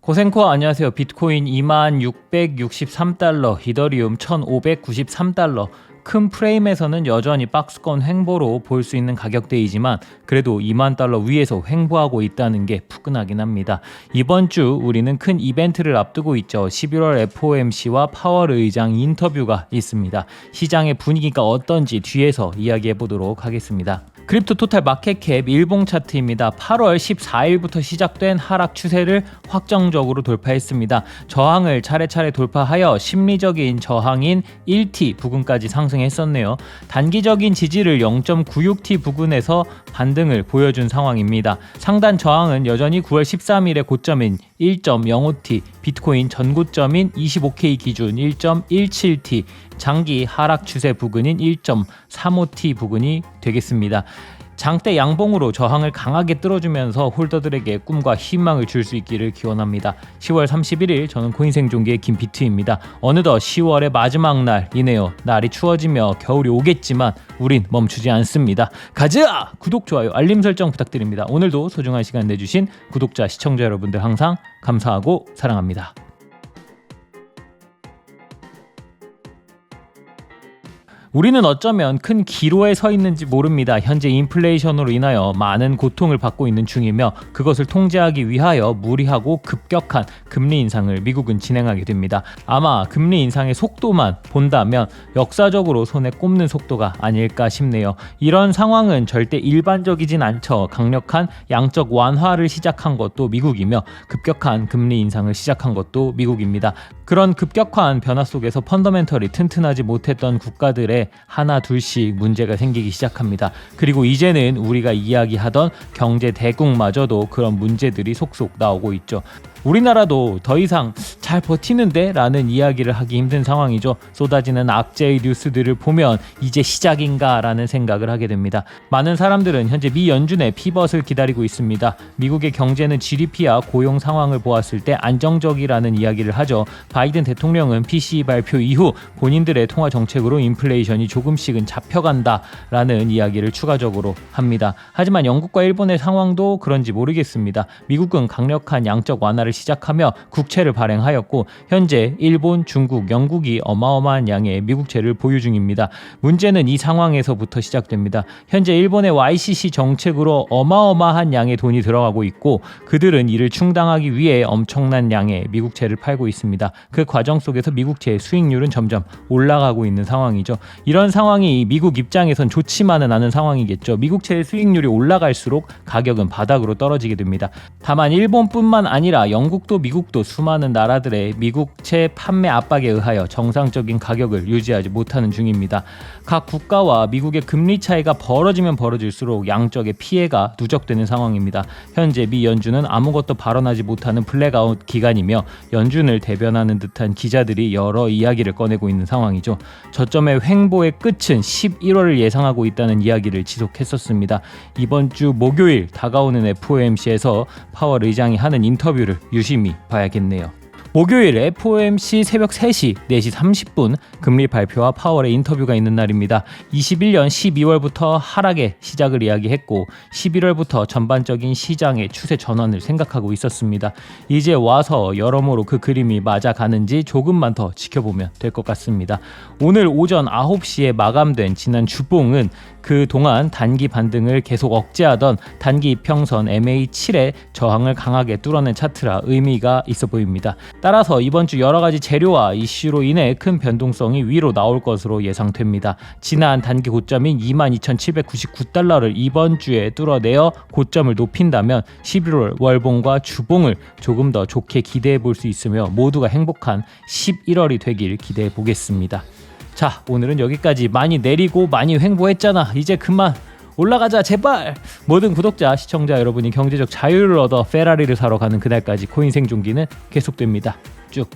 고생코 안녕하세요. 비트코인 2663달러, 이더리움 1593달러. 큰 프레임에서는 여전히 박스권 횡보로 볼 수 있는 가격대이지만 그래도 2만 달러 위에서 횡보하고 있다는 게 푸근하긴 합니다. 이번 주 우리는 큰 이벤트를 앞두고 있죠. 11월 FOMC와 파월 의장 인터뷰가 있습니다. 시장의 분위기가 어떤지 뒤에서 이야기해 보도록 하겠습니다. 크립토 토탈 마켓캡 일봉 차트입니다. 8월 14일부터 시작된 하락 추세를 확정적으로 돌파했습니다. 저항을 차례차례 돌파하여 심리적인 저항인 1T 부근까지 상승했었네요. 단기적인 지지를 0.96T 부근에서 반등을 보여준 상황입니다. 상단 저항은 여전히 9월 13일의 고점인 1.05T, 비트코인 전고점인 25K 기준 1.17T, 장기 하락 추세 부근인 1.35T 부근이 되겠습니다. 장대 양봉으로 저항을 강하게 뚫어주면서 홀더들에게 꿈과 희망을 줄 수 있기를 기원합니다. 10월 31일 저는 코인생존기의 김비트입니다. 어느덧 10월의 마지막 날이네요. 날이 추워지며 겨울이 오겠지만 우린 멈추지 않습니다. 가자! 구독, 좋아요, 알림 설정 부탁드립니다. 오늘도 소중한 시간 내주신 구독자, 시청자 여러분들 항상 감사하고 사랑합니다. 우리는 어쩌면 큰 기로에 서 있는지 모릅니다. 현재 인플레이션으로 인하여 많은 고통을 받고 있는 중이며 그것을 통제하기 위하여 무리하고 급격한 금리 인상을 미국은 진행하게 됩니다. 아마 금리 인상의 속도만 본다면 역사적으로 손에 꼽는 속도가 아닐까 싶네요. 이런 상황은 절대 일반적이진 않죠. 강력한 양적 완화를 시작한 것도 미국이며 급격한 금리 인상을 시작한 것도 미국입니다. 그런 급격한 변화 속에서 펀더멘털이 튼튼하지 못했던 국가들의 하나 둘씩 문제가 생기기 시작합니다. 그리고 이제는 우리가 이야기하던 경제 대국마저도 그런 문제들이 속속 나오고 있죠. 우리나라도 더 이상 잘 버티는데? 라는 이야기를 하기 힘든 상황이죠. 쏟아지는 악재의 뉴스들을 보면 이제 시작인가 라는 생각을 하게 됩니다. 많은 사람들은 현재 미 연준의 피벗을 기다리고 있습니다. 미국의 경제는 GDP와 고용 상황을 보았을 때 안정적이라는 이야기를 하죠. 바이든 대통령은 PCE 발표 이후 본인들의 통화 정책으로 인플레이션이 조금씩은 잡혀간다 라는 이야기를 추가적으로 합니다. 하지만 영국과 일본의 상황도 그런지 모르겠습니다. 미국은 강력한 양적 완화를 시작하며 국채를 발행하였고 현재 일본, 중국, 영국이 어마어마한 양의 미국채를 보유 중입니다. 문제는 이 상황에서부터 시작됩니다. 현재 일본의 YCC 정책으로 어마어마한 양의 돈이 들어가고 있고 그들은 이를 충당하기 위해 엄청난 양의 미국채를 팔고 있습니다. 그 과정 속에서 미국채의 수익률은 점점 올라가고 있는 상황이죠. 이런 상황이 미국 입장에선 좋지만은 않은 상황이겠죠. 미국채의 수익률이 올라갈수록 가격은 바닥으로 떨어지게 됩니다. 다만 일본뿐만 아니라 영국도 미국도 수많은 나라들의 미국채 판매 압박에 의하여 정상적인 가격을 유지하지 못하는 중입니다. 각 국가와 미국의 금리 차이가 벌어지면 벌어질수록 양적의 피해가 누적되는 상황입니다. 현재 미 연준은 아무것도 발언하지 못하는 블랙아웃 기간이며 연준을 대변하는 듯한 기자들이 여러 이야기를 꺼내고 있는 상황이죠. 저점의 횡보의 끝은 11월을 예상하고 있다는 이야기를 지속했었습니다. 이번 주 목요일 다가오는 FOMC에서 파월 의장이 하는 인터뷰를 유심히 봐야겠네요. 목요일 FOMC 새벽 3시, 4시 30분 금리 발표와 파월의 인터뷰가 있는 날입니다. 21년 12월부터 하락의 시작을 이야기했고 11월부터 전반적인 시장의 추세 전환을 생각하고 있었습니다. 이제 와서 여러모로 그 그림이 맞아가는지 조금만 더 지켜보면 될 것 같습니다. 오늘 오전 9시에 마감된 지난 주봉은 그동안 단기 반등을 계속 억제하던 단기 이평선 MA7의 저항을 강하게 뚫어낸 차트라 의미가 있어 보입니다. 따라서 이번 주 여러 가지 재료와 이슈로 인해 큰 변동성이 위로 나올 것으로 예상됩니다. 지난 단기 고점인 22,799달러를 이번 주에 뚫어내어 고점을 높인다면 11월 월봉과 주봉을 조금 더 좋게 기대해 볼 수 있으며 모두가 행복한 11월이 되길 기대해 보겠습니다. 자, 오늘은 여기까지. 많이 내리고 많이 횡보했잖아. 이제 그만 올라가자 제발. 모든 구독자, 시청자 여러분이 경제적 자유를 얻어 페라리를 사러 가는 그날까지 코인 생존기는 계속됩니다. 쭉.